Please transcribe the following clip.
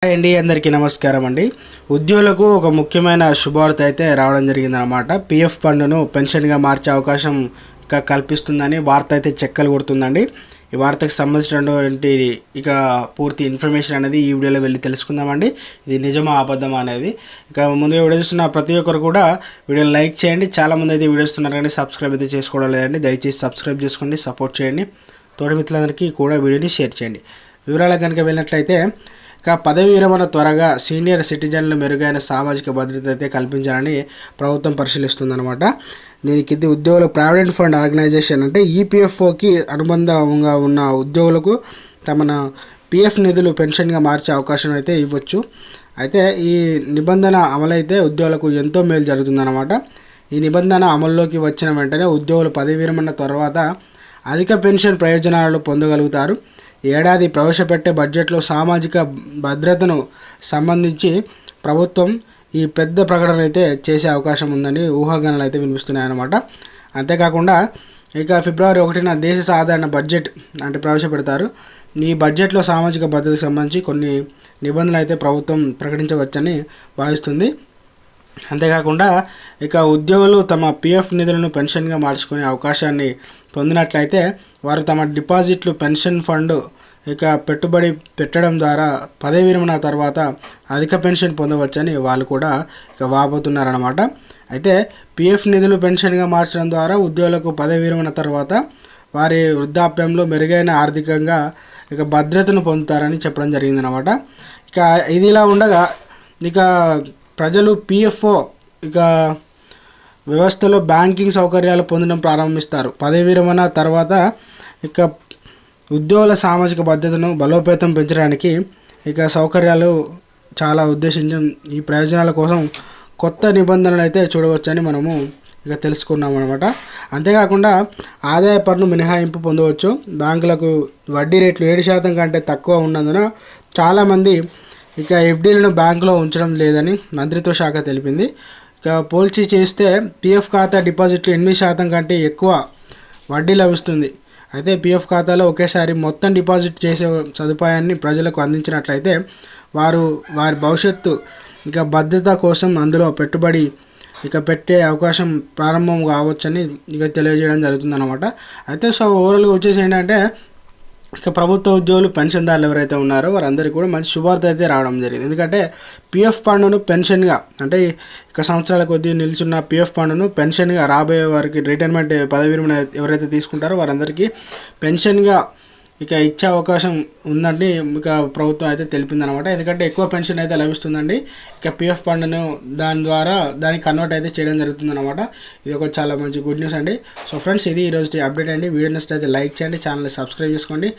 Hi అండి, అందరికీ నమస్కారం అండి. ఉద్యోగులకు ఒక ముఖ్యమైన శుభవార్త అయితే రావడం జరిగిందనమాట. పిఎఫ్ ఫండ్ను పెన్షన్గా మార్చే అవకాశం ఇక కల్పిస్తుందని వార్త అయితే చెక్కలు కొడుతుందండి. ఈ వార్తకు సంబంధించినటువంటి ఇక పూర్తి ఇన్ఫర్మేషన్ అనేది ఈ వీడియోలో వెళ్ళి తెలుసుకుందామండి. ఇది నిజమా అబద్ధమా అనేది. ఇక ముందుగా వీడియో చూస్తున్న ప్రతి ఒక్కరు కూడా వీడియోని లైక్ చేయండి. చాలామంది అయితే వీడియో చూస్తున్నారు కానీ సబ్స్క్రైబ్ అయితే చేసుకోవడం లేదండి. దయచేసి సబ్స్క్రైబ్ చేసుకోండి, సపోర్ట్ చేయండి. తోటి మిత్రులందరికీ కూడా వీడియోని షేర్ చేయండి. వివరాలకు కనుక వెళ్ళినట్లయితే ఇక పదవి విరమణ త్వరగా సీనియర్ సిటిజన్లు మెరుగైన సామాజిక భద్రత అయితే కల్పించాలని ప్రభుత్వం పరిశీలిస్తుందన్నమాట. దీనికి ఉద్యోగుల ప్రావిడెంట్ ఫండ్ ఆర్గనైజేషన్ అంటే ఈపీఎఫ్ఓకి అనుబంధంగా ఉన్న ఉద్యోగులకు తమ పిఎఫ్ నిధులు పెన్షన్గా మార్చే అవకాశం అయితే ఇవ్వచ్చు. అయితే ఈ నిబంధన అమలైతే ఉద్యోగులకు ఎంతో మేలు జరుగుతుందన్నమాట. ఈ నిబంధన అమల్లోకి వచ్చిన వెంటనే ఉద్యోగులు పదవి విరమణ తర్వాత అధిక పెన్షన్ ప్రయోజనాలు పొందగలుగుతారు. ఏడాది ప్రవేశపెట్టే బడ్జెట్లో సామాజిక భద్రతను సంబంధించి ప్రభుత్వం ఈ పెద్ద ప్రకటన అయితే చేసే అవకాశం ఉందని ఊహాగానాలు అయితే వినిపిస్తున్నాయన్నమాట. అంతేకాకుండా ఇక ఫిబ్రవరి 1న దేశ సాధారణ బడ్జెట్ అంటే ప్రవేశపెడతారు. ఈ బడ్జెట్లో సామాజిక భద్రతకు సంబంధించి కొన్ని నిబంధనలు అయితే ప్రభుత్వం ప్రకటించవచ్చని భావిస్తుంది. అంతేకాకుండా ఇక ఉద్యోగులు తమ పిఎఫ్ నిధులను పెన్షన్గా మార్చుకునే అవకాశాన్ని పొందినట్లయితే వారు తమ డిపాజిట్లు పెన్షన్ ఫండ్ ఇక పెట్టుబడి పెట్టడం ద్వారా పదవి విరమణ తర్వాత అధిక పెన్షన్ పొందవచ్చని వాళ్ళు కూడా ఇక వాపోతున్నారన్నమాట. అయితే పిఎఫ్ నిధులు పెన్షన్గా మార్చడం ద్వారా ఉద్యోగులకు పదవి విరమణ తర్వాత వారి వృద్ధాప్యంలో మెరుగైన ఆర్థికంగా ఇక భద్రతను పొందుతారని చెప్పడం జరిగిందనమాట. ఇక ఇది ఇలా ఉండగా ఇక ప్రజలు పిఎఫ్ఓ ఇక వ్యవస్థలో బ్యాంకింగ్ సౌకర్యాలు పొందడం ప్రారంభిస్తారు. పదవి విరమణ తర్వాత ఇక ఉద్యోగుల సామాజిక భద్రతను బలోపేతం పెంచడానికి ఇక సౌకర్యాలు చాలా ఉద్దేశించం. ఈ ప్రయోజనాల కోసం కొత్త నిబంధనలు అయితే చూడవచ్చని మనము ఇక తెలుసుకున్నాం అనమాట. అంతేకాకుండా ఆదాయ పన్ను మినహాయింపు పొందవచ్చు. బ్యాంకులకు వడ్డీ రేట్లు 7% కంటే తక్కువ ఉన్నందున చాలామంది ఇక ఎఫ్డీలను బ్యాంకులో ఉంచడం లేదని మంత్రిత్వ శాఖ తెలిపింది. ఇక పోల్చి చేస్తే పిఎఫ్ ఖాతా డిపాజిట్లు 8% కంటే ఎక్కువ వడ్డీ లభిస్తుంది. అయితే పిఎఫ్ ఖాతాలో ఒకేసారి మొత్తం డిపాజిట్ చేసే సదుపాయాన్ని ప్రజలకు అందించినట్లయితే వారి భవిష్యత్తు ఇక భద్రత కోసం అందులో పెట్టుబడి ఇక పెట్టే అవకాశం ప్రారంభం కావచ్చని ఇక తెలియజేయడం జరుగుతుందన్నమాట. అయితే ఓవరాల్గా వచ్చేసి ఏంటంటే ఇక ప్రభుత్వ ఉద్యోగులు పెన్షన్దారులు ఎవరైతే ఉన్నారో వారందరికీ కూడా మంచి శుభార్త అయితే రావడం జరిగింది. ఎందుకంటే పిఎఫ్ ఫండ్ను పెన్షన్గా అంటే ఇక సంవత్సరాల కొద్దీ నిలుచున్న పిఎఫ్ ఫండ్ను పెన్షన్గా రాబోయే వారికి రిటైర్మెంట్ పదవి విరమణ ఎవరైతే తీసుకుంటారో వారందరికీ పెన్షన్గా ఇక ఇచ్చే అవకాశం ఉందండి ఇక ప్రభుత్వం అయితే తెలిపిందనమాట. ఎందుకంటే ఎక్కువ పెన్షన్ అయితే లభిస్తుందండి. ఇక పిఎఫ్ ఫండ్ను దానికి కన్వర్ట్ అయితే చేయడం జరుగుతుందన్నమాట. ఇది ఒక చాలా మంచి గుడ్ న్యూస్ అండి. సో ఫ్రెండ్స్, ఇది ఈరోజు అప్డేట్ అండి. వీడియో నచ్చితే అయితే లైక్ చేయండి, ఛానల్ని సబ్స్క్రైబ్ చేసుకోండి.